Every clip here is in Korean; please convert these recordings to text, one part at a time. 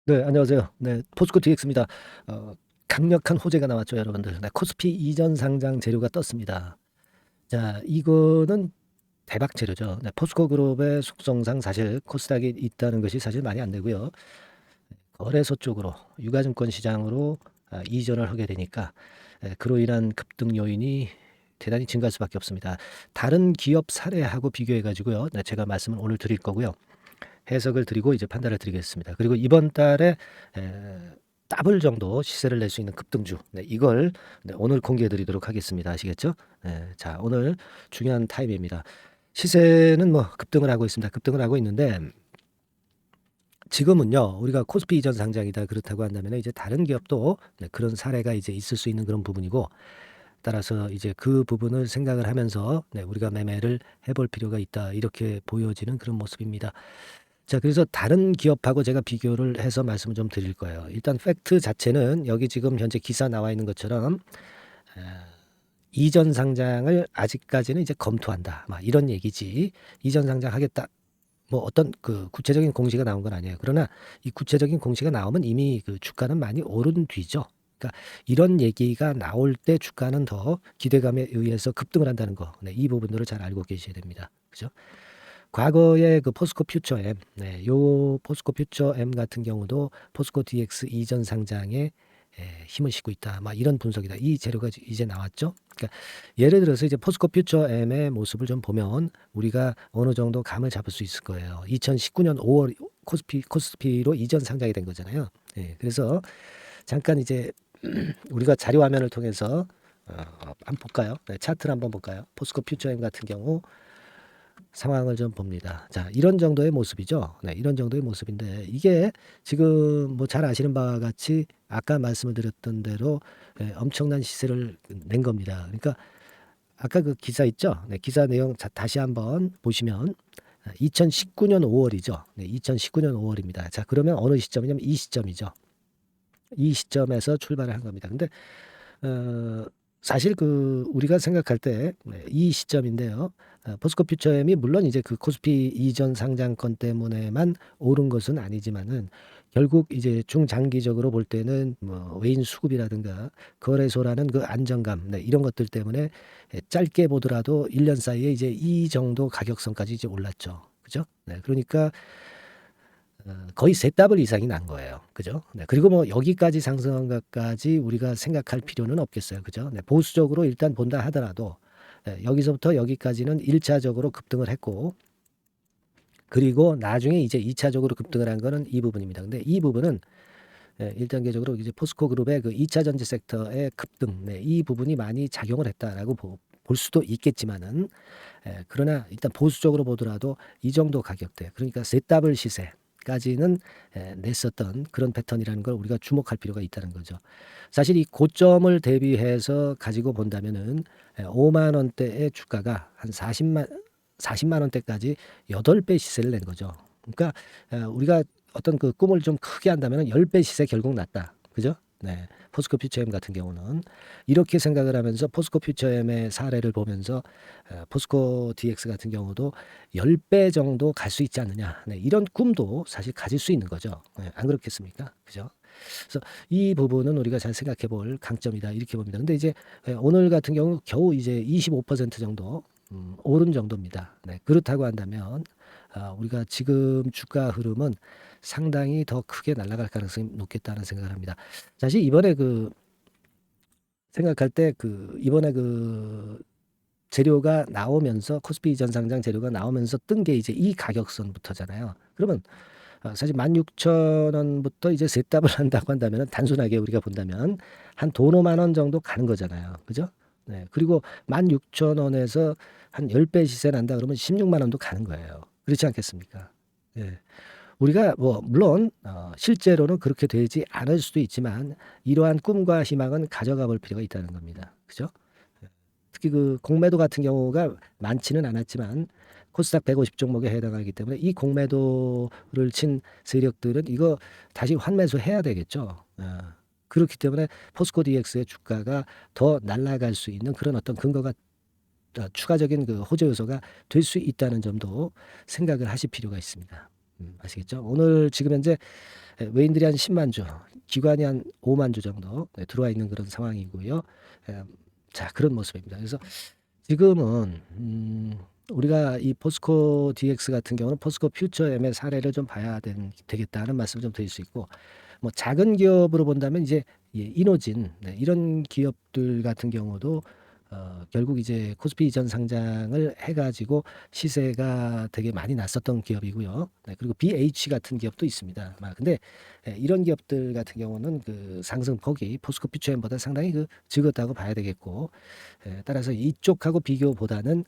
네, 안녕하세요. 네, 포스코 DX입니다. 강력한 호재가 나왔죠, 여러분들. 네, 코스피 이전 상장 재료가 떴습니다. 자, 이거는 대박 재료죠. 네, 포스코 그룹의 속성상 사실 코스닥이 있다는 것이 사실 말이 안 되고요. 거래소 쪽으로 유가증권 시장으로 이전을 하게 되니까 그로 인한 급등 요인이 대단히 증가할 수밖에 없습니다. 다른 기업 사례하고 비교해 가지고요. 네, 제가 말씀을 오늘 드릴 거고요. 해석을 드리고 이제 판단을 드리겠습니다. 그리고 이번 달에 더블 정도 시세를 낼 수 있는 급등주, 네, 이걸 오늘 공개해 드리도록 하겠습니다. 아시겠죠? 네, 자, 오늘 중요한 타임입니다. 시세는 뭐 급등을 하고 있습니다. 급등을 하고 있는데 지금은요, 우리가 코스피 이전 상장이다 그렇다고 한다면 이제 다른 기업도 그런 사례가 이제 있을 수 있는 그런 부분이고, 따라서 이제 그 부분을 생각을 하면서 우리가 매매를 해볼 필요가 있다, 이렇게 보여지는 그런 모습입니다. 자, 그래서 다른 기업하고 제가 비교를 해서 말씀을 좀 드릴 거예요. 일단 팩트 자체는 여기 지금 현재 기사 나와 있는 것처럼 이전 상장을 아직까지는 이제 검토한다, 막 이런 얘기지. 이전 상장하겠다, 뭐 어떤 그 구체적인 공시가 나온 건 아니에요. 그러나 이 구체적인 공시가 나오면 이미 그 주가는 많이 오른 뒤죠. 그러니까 이런 얘기가 나올 때 주가는 더 기대감에 의해서 급등을 한다는 거. 네, 이 부분들을 잘 알고 계셔야 됩니다. 그죠? 과거에 그 포스코 퓨처엠, 네, 요 포스코 퓨처엠 같은 경우도 포스코 DX 이전 상장에 힘을 싣고 있다, 막 이런 분석이다. 이 재료가 이제 나왔죠. 그러니까 예를 들어서 이제 포스코 퓨처엠의 모습을 좀 보면 우리가 어느 정도 감을 잡을 수 있을 거예요. 2019년 5월 코스피로 이전 상장이 된 거잖아요. 예, 그래서 잠깐 이제 우리가 자료 화면을 통해서 한번 볼까요? 네, 차트를 한번 볼까요? 포스코 퓨처엠 같은 경우 상황을 좀 봅니다. 자, 이런 정도의 모습이죠. 네, 이런 정도의 모습인데 이게 지금 뭐 잘 아시는 바와 같이 아까 말씀을 드렸던 대로 엄청난 시세를 낸 겁니다. 그러니까 아까 그 기사 있죠? 네, 기사 내용 다시 한번 보시면 2019년 5월이죠. 네, 2019년 5월입니다. 자, 그러면 어느 시점이냐면 이 시점이죠. 이 시점에서 출발을 한 겁니다. 근데 어, 사실 그 우리가 생각할 때 이 시점인데요. 포스코 퓨처엠이 물론 이제 그 코스피 이전 상장권 때문에만 오른 것은 아니지만은 결국 이제 중장기적으로 볼 때는 뭐 외인 수급이라든가 거래소라는 그 안정감, 이런 것들 때문에 짧게 보더라도 1년 사이에 이제 이 정도 가격선까지 이제 올랐죠. 그죠? 네, 그러니까 거의 세 더블 이상이 난 거예요. 그죠? 네. 그리고 뭐 여기까지 상승한 것까지 우리가 생각할 필요는 없겠어요. 그죠? 네. 보수적으로 일단 본다 하더라도 여기서부터 여기까지는 1차적으로 급등을 했고, 그리고 나중에 이제 2차적으로 급등을 한 거는 이 부분입니다. 근데 이 부분은 1단계적으로 이제 포스코 그룹의 그 2차 전지 섹터의 급등, 이 부분이 많이 작용을 했다라고 볼 수도 있겠지만은, 그러나 일단 보수적으로 보더라도 이 정도 가격대, 그러니까 세 더블 시세까지는 냈었던 그런 패턴이라는 걸 우리가 주목할 필요가 있다는 거죠. 사실 이 고점을 대비해서 가지고 본다면은 5만 원대의 주가가 한 40만 원대까지 8배 시세를 낸 거죠. 그러니까 우리가 어떤 그 꿈을 좀 크게 한다면 10배 시세 결국 났다. 그죠? 네. 포스코 퓨처엠 같은 경우는 이렇게 생각을 하면서 포스코 퓨처엠의 사례를 보면서 포스코 DX 같은 경우도 10배 정도 갈 수 있지 않느냐. 네, 이런 꿈도 사실 가질 수 있는 거죠. 네, 안 그렇겠습니까? 그죠? 그래서 이 부분은 우리가 잘 생각해 볼 강점이다, 이렇게 봅니다. 근데 이제 오늘 같은 경우 겨우 이제 25% 정도 오른 정도입니다. 네, 그렇다고 한다면 우리가 지금 주가 흐름은 상당히 더 크게 날아갈 가능성이 높겠다는 생각을 합니다. 사실 이번에 그 생각할 때 그 이번에 그 재료가 나오면서 코스피 이전 상장 재료가 나오면서 뜬 게 이제 이 가격선부터잖아요. 그러면 사실 16,000원부터 이제 셋 답을 한다고 한다면 단순하게 우리가 본다면 한 돈 5만 원 정도 가는 거잖아요. 그죠? 네. 그리고 16,000원에서 한 10배 시세 난다 그러면 16만 원도 가는 거예요. 그렇지 않겠습니까? 예. 우리가 뭐 물론 실제로는 그렇게 되지 않을 수도 있지만 이러한 꿈과 희망은 가져가 볼 필요가 있다는 겁니다. 그죠? 특히 그 공매도 같은 경우가 많지는 않았지만 코스닥 150 종목에 해당하기 때문에 이 공매도를 친 세력들은 이거 다시 환매수해야 되겠죠. 그렇기 때문에 포스코 DX의 주가가 더 날아갈 수 있는 그런 어떤 근거가 추가적인 그 호재 요소가 될 수 있다는 점도 생각을 하실 필요가 있습니다. 아시겠죠? 오늘 지금 현재 외인들이 한 10만 주, 기관이 한 5만 주 정도 들어와 있는 그런 상황이고요. 자, 그런 모습입니다. 그래서 지금은 우리가 이 포스코 DX 같은 경우는 포스코 퓨처엠의 사례를 좀 봐야 되겠다는 말씀을 좀 드릴 수 있고, 뭐 작은 기업으로 본다면 이제 이노진 이런 기업들 같은 경우도 결국 이제 코스피 이전 상장을 해가지고 시세가 되게 많이 났었던 기업이고요. 그리고 BH 같은 기업도 있습니다. 근데 이런 기업들 같은 경우는 그 상승폭이 포스코 퓨처엠보다 상당히 적었다고 봐야 되겠고, 따라서 이쪽하고 비교보다는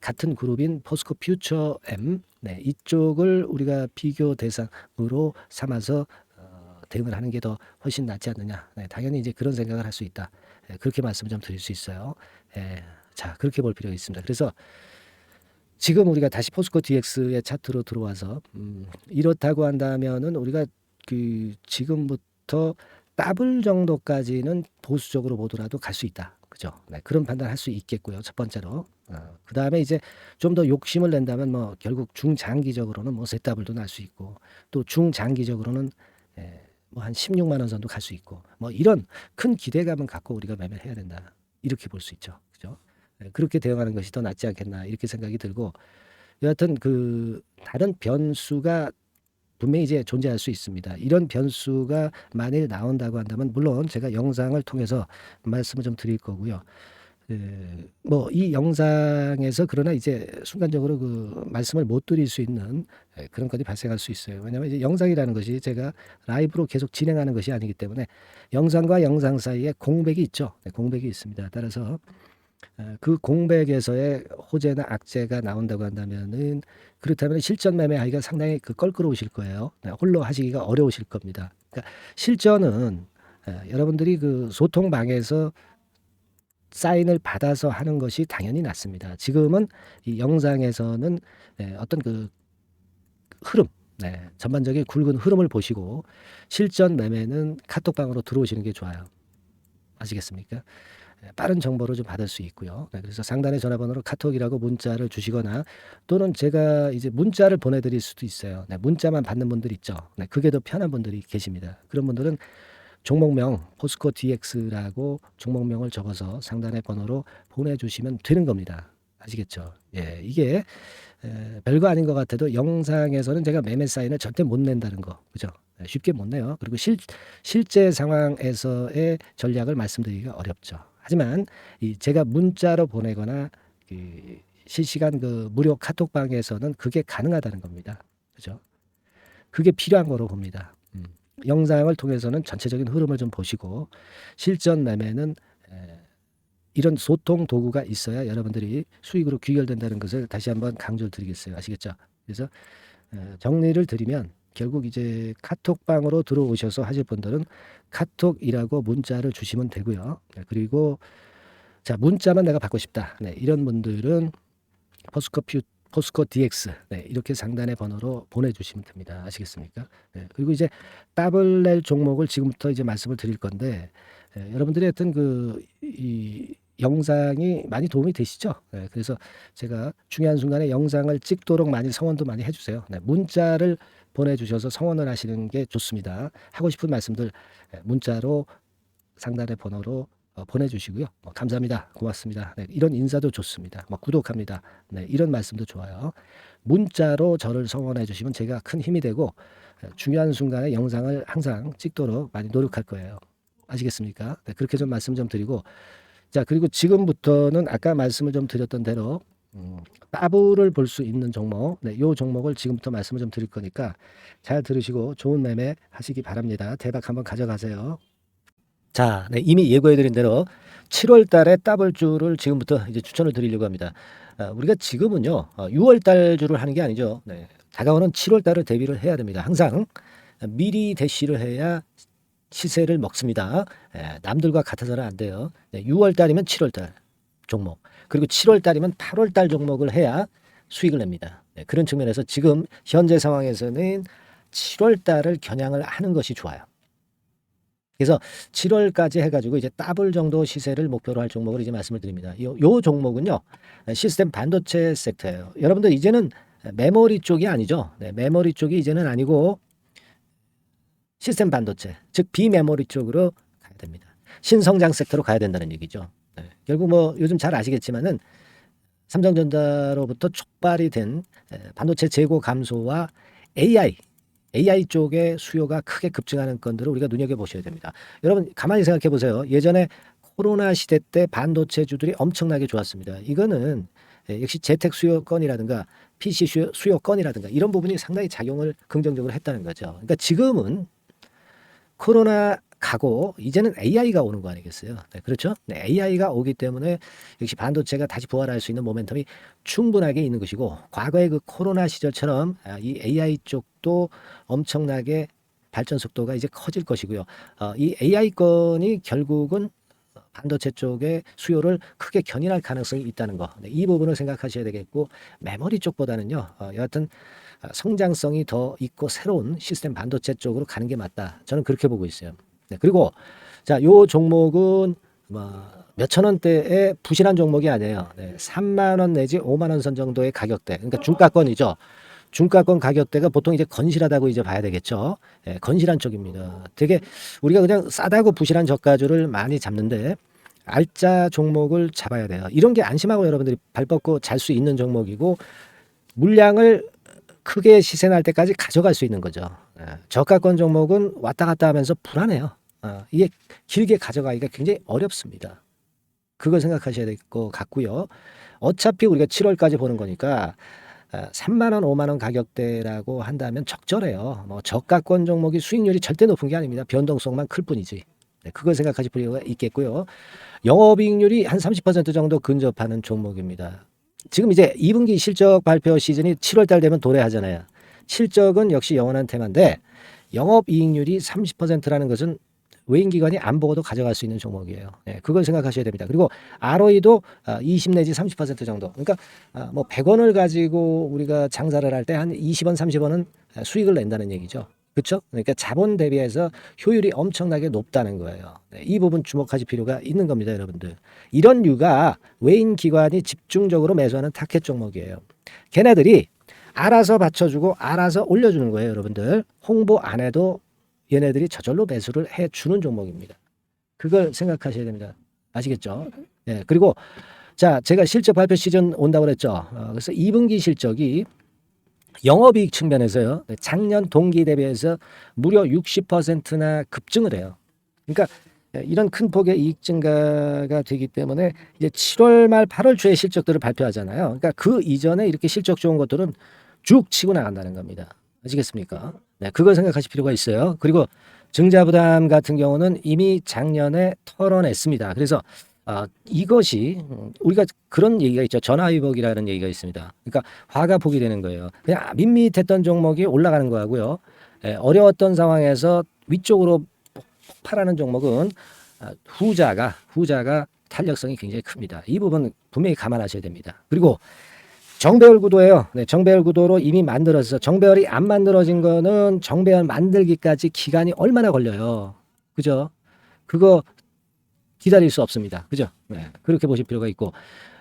같은 그룹인 포스코 퓨처엠 이쪽을 우리가 비교 대상으로 삼아서 대응을 하는 게 더 훨씬 낫지 않느냐. 당연히 이제 그런 생각을 할 수 있다. 그렇게 말씀을 좀 드릴 수 있어요. 자, 그렇게 볼 필요가 있습니다. 그래서 지금 우리가 다시 포스코 DX의 차트로 들어와서 이렇다고 한다면은 우리가 그 지금부터 더블 정도까지는 보수적으로 보더라도 갈 수 있다. 그죠? 그런 판단할 수 있겠고요. 첫 번째로. 그 다음에 이제 좀 더 욕심을 낸다면 뭐 결국 중장기적으로는 뭐 ZW도 날 수 있고, 또 중장기적으로는 뭐 한 16만 원 선도 갈 수 있고, 뭐 이런 큰 기대감을 갖고 우리가 매매를 해야 된다. 이렇게 볼 수 있죠. 그죠? 그렇게 대응하는 것이 더 낫지 않겠나 이렇게 생각이 들고, 여하튼 그 다른 변수가 분명히 이제 존재할 수 있습니다. 이런 변수가 만일 나온다고 한다면 물론 제가 영상을 통해서 말씀을 좀 드릴 거고요. 뭐 이 영상에서 그러나 이제 순간적으로 그 말씀을 못 드릴 수 있는 그런 것이 발생할 수 있어요. 왜냐하면 이제 영상이라는 것이 제가 라이브로 계속 진행하는 것이 아니기 때문에 영상과 영상 사이에 공백이 있죠. 공백이 있습니다. 따라서 그 공백에서의 호재나 악재가 나온다고 한다면은, 그렇다면 실전 매매하기가 상당히 껄끄러우실 거예요. 홀로 하시기가 어려우실 겁니다. 그러니까 실전은 여러분들이 그 소통방에서 사인을 받아서 하는 것이 당연히 낫습니다. 지금은 이 영상에서는 어떤 그 흐름, 전반적인 굵은 흐름을 보시고 실전 매매는 카톡방으로 들어오시는 게 좋아요. 아시겠습니까? 빠른 정보를 좀 받을 수 있고요. 그래서 상단의 전화번호로 카톡이라고 문자를 주시거나, 또는 제가 이제 문자를 보내드릴 수도 있어요. 문자만 받는 분들 있죠. 그게 더 편한 분들이 계십니다. 그런 분들은 종목명 포스코 DX라고 종목명을 적어서 상단의 번호로 보내주시면 되는 겁니다. 아시겠죠? 이게 별거 아닌 것 같아도 영상에서는 제가 매매 사인을 절대 못 낸다는 거, 그죠? 쉽게 못 내요. 그리고 실제 상황에서의 전략을 말씀드리기가 어렵죠. 하지만 제가 문자로 보내거나 그 실시간 그 무료 카톡방에서는 그게 가능하다는 겁니다. 그죠? 그게 필요한 거로 봅니다. 영상을 통해서는 전체적인 흐름을 좀 보시고, 실전 매매는 이런 소통 도구가 있어야 여러분들이 수익으로 귀결된다는 것을 다시 한번 강조를 드리겠어요. 아시겠죠? 그래서 정리를 드리면 결국 이제 카톡방으로 들어오셔서 하실 분들은 카톡이라고 문자를 주시면 되고요. 그리고 자, 문자만 내가 받고 싶다. 이런 분들은 포스코 DX 이렇게 상단의 번호로 보내주시면 됩니다. 아시겠습니까? 그리고 이제 더블 낼 종목을 지금부터 이제 말씀을 드릴 건데, 여러분들의 어떤 이 영상이 많이 도움이 되시죠? 그래서 제가 중요한 순간에 영상을 찍도록 많이 성원도 많이 해주세요. 문자를 보내주셔서 성원을 하시는 게 좋습니다. 하고 싶은 말씀들 문자로 상단의 번호로 보내주시고요. 감사합니다. 고맙습니다. 이런 인사도 좋습니다. 구독합니다. 이런 말씀도 좋아요. 문자로 저를 성원해 주시면 제가 큰 힘이 되고, 중요한 순간에 영상을 항상 찍도록 많이 노력할 거예요. 아시겠습니까? 그렇게 좀 말씀 좀 드리고, 자, 그리고 지금부터는 아까 말씀을 좀 드렸던 대로 따블을 볼 수 있는 종목, 이 종목을 지금부터 말씀을 좀 드릴 거니까 잘 들으시고 좋은 매매 하시기 바랍니다. 대박 한번 가져가세요. 자, 이미 예고해드린 대로 7월 달에 더블주를 지금부터 이제 추천을 드리려고 합니다. 우리가 지금은요, 6월 달주를 하는 게 아니죠. 다가오는 7월 달을 대비를 해야 됩니다. 항상 미리 대시를 해야 시세를 먹습니다. 남들과 같아서는 안 돼요. 6월 달이면 7월 달 종목, 그리고 7월 달이면 8월 달 종목을 해야 수익을 냅니다. 그런 측면에서 지금 현재 상황에서는 7월 달을 겨냥을 하는 것이 좋아요. 그래서 7월까지 해가지고 이제 더블 정도 시세를 목표로 할 종목을 이제 말씀을 드립니다. 요 종목은요, 시스템 반도체 섹터예요. 여러분들 이제는 메모리 쪽이 아니죠. 네, 메모리 쪽이 이제는 아니고 시스템 반도체, 즉 비메모리 쪽으로 가야 됩니다. 신성장 섹터로 가야 된다는 얘기죠. 네, 결국 뭐 요즘 잘 아시겠지만은 삼성전자로부터 촉발이 된 반도체 재고 감소와 AI 쪽의 수요가 크게 급증하는 건들을 우리가 눈여겨보셔야 됩니다. 여러분 가만히 생각해 보세요. 예전에 코로나 시대 때 반도체주들이 엄청나게 좋았습니다. 이거는 역시 재택 수요건이라든가 PC 수요건이라든가 이런 부분이 상당히 작용을 긍정적으로 했다는 거죠. 그러니까 지금은 코로나 가고 이제는 AI가 오는 거 아니겠어요? 네, 그렇죠? 네, AI가 오기 때문에 역시 반도체가 다시 부활할 수 있는 모멘텀이 충분하게 있는 것이고 과거의 그 코로나 시절처럼 이 AI 쪽도 엄청나게 발전 속도가 이제 커질 것이고요. 이 AI 건이 결국은 반도체 쪽의 수요를 크게 견인할 가능성이 있다는 거. 네, 이 부분을 생각하셔야 되겠고 메모리 쪽보다는요. 여하튼 성장성이 더 있고 새로운 시스템 반도체 쪽으로 가는 게 맞다. 저는 그렇게 보고 있어요. 네, 그리고 자, 요 종목은 뭐 몇천 원대의 부실한 종목이 아니에요. 네, 3만 원 내지 5만 원 선 정도의 가격대. 그러니까 중가권이죠. 중가권 가격대가 보통 이제 건실하다고 이제 봐야 되겠죠. 예, 건실한 쪽입니다. 되게 우리가 그냥 싸다고 부실한 저가주를 많이 잡는데 알짜 종목을 잡아야 돼요. 이런 게 안심하고 여러분들이 발 뻗고 잘 수 있는 종목이고 물량을 크게 시세 날 때까지 가져갈 수 있는 거죠. 예, 저가권 종목은 왔다 갔다 하면서 불안해요. 이게 길게 가져가기가 굉장히 어렵습니다. 그걸 생각하셔야 될 것 같고요. 어차피 우리가 7월까지 보는 거니까 3만 원, 5만 원 가격대라고 한다면 적절해요. 뭐 저가권 종목이 수익률이 절대 높은 게 아닙니다. 변동성만 클 뿐이지. 네, 그걸 생각하실 필요가 있겠고요. 영업이익률이 한 30% 정도 근접하는 종목입니다. 지금 이제 2분기 실적 발표 시즌이 7월 달 되면 도래하잖아요. 실적은 역시 영원한 테마인데 영업이익률이 30%라는 것은 외인기관이 안 보고도 가져갈 수 있는 종목이에요. 네, 그걸 생각하셔야 됩니다. 그리고 ROE도 20 내지 30% 정도. 그러니까 뭐 100원을 가지고 우리가 장사를 할 때 한 20원, 30원은 수익을 낸다는 얘기죠. 그렇죠? 그러니까 자본 대비해서 효율이 엄청나게 높다는 거예요. 네, 이 부분 주목하실 필요가 있는 겁니다, 여러분들. 이런 류가 외인 기관이 집중적으로 매수하는 타켓 종목이에요. 걔네들이 알아서 받쳐주고 알아서 올려주는 거예요, 여러분들. 홍보 안 해도 얘네들이 저절로 매수를 해주는 종목입니다. 그걸 생각하셔야 됩니다. 아시겠죠? 예, 그리고 자, 제가 실적 발표 시즌 온다고 그랬죠. 그래서 2분기 실적이 영업이익 측면에서요. 작년 동기 대비해서 무려 60%나 급증을 해요. 그러니까 이런 큰 폭의 이익 증가가 되기 때문에 이제 7월 말 8월 초에 실적들을 발표하잖아요. 그러니까 그 이전에 이렇게 실적 좋은 것들은 쭉 치고 나간다는 겁니다. 아시겠습니까? 네, 그걸 생각하실 필요가 있어요. 그리고 증자부담 같은 경우는 이미 작년에 털어냈습니다. 그래서 이것이 우리가 그런 얘기가 있죠. 전화위복이라는 얘기가 있습니다. 그러니까 화가 복이 되는 거예요. 그냥 밋밋했던 종목이 올라가는 거하고요. 어려웠던 상황에서 위쪽으로 폭발하는 종목은 후자가 탄력성이 굉장히 큽니다. 이 부분 분명히 감안하셔야 됩니다. 그리고 정배열 구도예요. 네, 정배열 구도로 이미 만들어서 정배열이 안 만들어진 거는 정배열 만들기까지 기간이 얼마나 걸려요. 그죠? 그거 기다릴 수 없습니다. 그죠? 네, 그렇게 보실 필요가 있고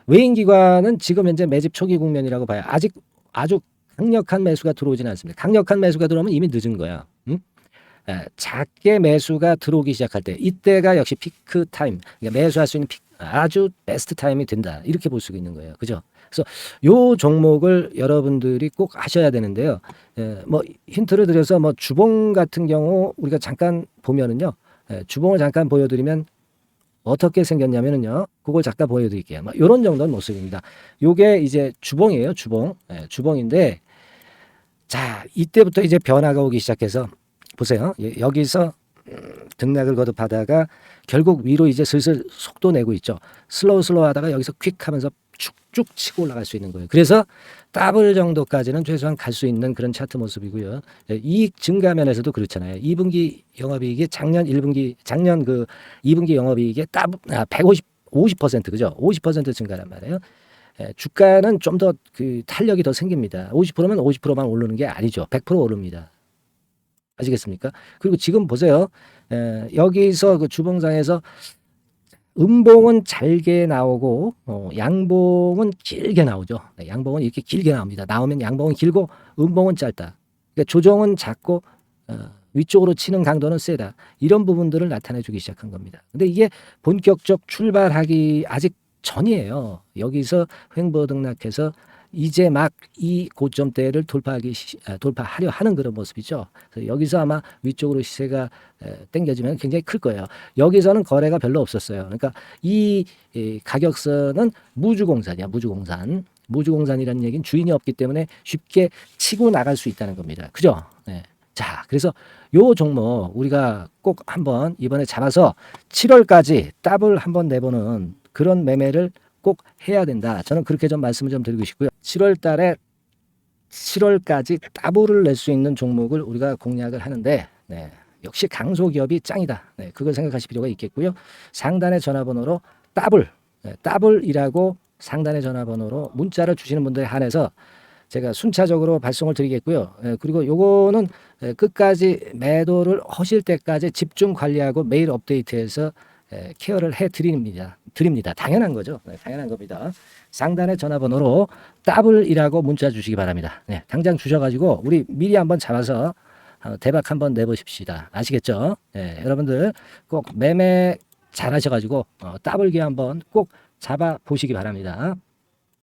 외인기관은 지금 현재 매집 초기 국면이라고 봐요. 아직 아주 강력한 매수가 들어오지는 않습니다. 강력한 매수가 들어오면 이미 늦은 거야. 응? 작게 매수가 들어오기 시작할 때 이때가 역시 피크 타임, 그러니까 매수할 수 있는 아주 베스트 타임이 된다. 이렇게 볼 수 있는 거예요. 그죠? 그래서 요 종목을 여러분들이 꼭 하셔야 되는데요. 뭐 힌트를 드려서 뭐 주봉 같은 경우 우리가 잠깐 보면은요. 주봉을 잠깐 보여드리면 어떻게 생겼냐면은요. 그걸 잠깐 보여드릴게요. 뭐 이런 정도는 모습입니다. 요게 이제 주봉이에요. 주봉. 주봉인데 자 이때부터 이제 변화가 오기 시작해서 보세요. 여기서 등락을 거듭하다가 결국 위로 이제 슬슬 속도 내고 있죠. 슬로우 하다가 여기서 퀵 하면서 쭉쭉 치고 올라갈 수 있는 거예요. 그래서 더블 정도까지는 최소한 갈 수 있는 그런 차트 모습이고요. 이익 증가 면에서도 그렇잖아요. 2분기 영업이익이 작년 그 2분기 영업이익이 150% 그죠? 50% 증가란 말이에요. 주가는 좀 더 그 탄력이 더 생깁니다. 50%면 50%만 오르는 게 아니죠. 100% 오릅니다. 아시겠습니까? 그리고 지금 보세요. 여기서 그 주봉상에서 음봉은 잘게 나오고 양봉은 길게 나오죠. 네, 양봉은 이렇게 길게 나옵니다. 나오면 양봉은 길고 음봉은 짧다. 그러니까 조정은 작고 위쪽으로 치는 강도는 세다. 이런 부분들을 나타내 주기 시작한 겁니다. 근데 이게 본격적 출발하기 아직 전이에요. 여기서 횡보등락해서 이제 막 이 고점대를 돌파하려 하는 그런 모습이죠. 그래서 여기서 아마 위쪽으로 시세가 당겨지면 굉장히 클 거예요. 여기서는 거래가 별로 없었어요. 그러니까 이 가격선은 무주공산이야. 무주공산. 무주공산이라는 얘기는 주인이 없기 때문에 쉽게 치고 나갈 수 있다는 겁니다. 그죠? 네. 자, 그래서 요 종목 우리가 꼭 한번 이번에 잡아서 7월까지 더블 한번 내보는 그런 매매를 꼭 해야 된다. 저는 그렇게 좀 말씀을 좀 드리고 싶고요. 7월 달에 7월까지 더블을 낼 수 있는 종목을 우리가 공략을 하는데 네, 역시 강소기업이 짱이다. 네, 그걸 생각하실 필요가 있겠고요. 상단의 전화번호로 더블, 네, 더블이라고 상단의 전화번호로 문자를 주시는 분들에 한해서 제가 순차적으로 발송을 드리겠고요. 그리고 요거는 끝까지 매도를 하실 때까지 집중 관리하고 매일 업데이트해서 케어를 해 드립니다. 당연한 거죠. 네, 당연한 겁니다. 상단의 전화번호로 더블이라고 문자 주시기 바랍니다. 네, 당장 주셔가지고 우리 미리 한번 잡아서 대박 한번 내보십시다. 아시겠죠? 네, 여러분들 꼭 매매 잘 하셔가지고 더블기 한번 꼭 잡아 보시기 바랍니다.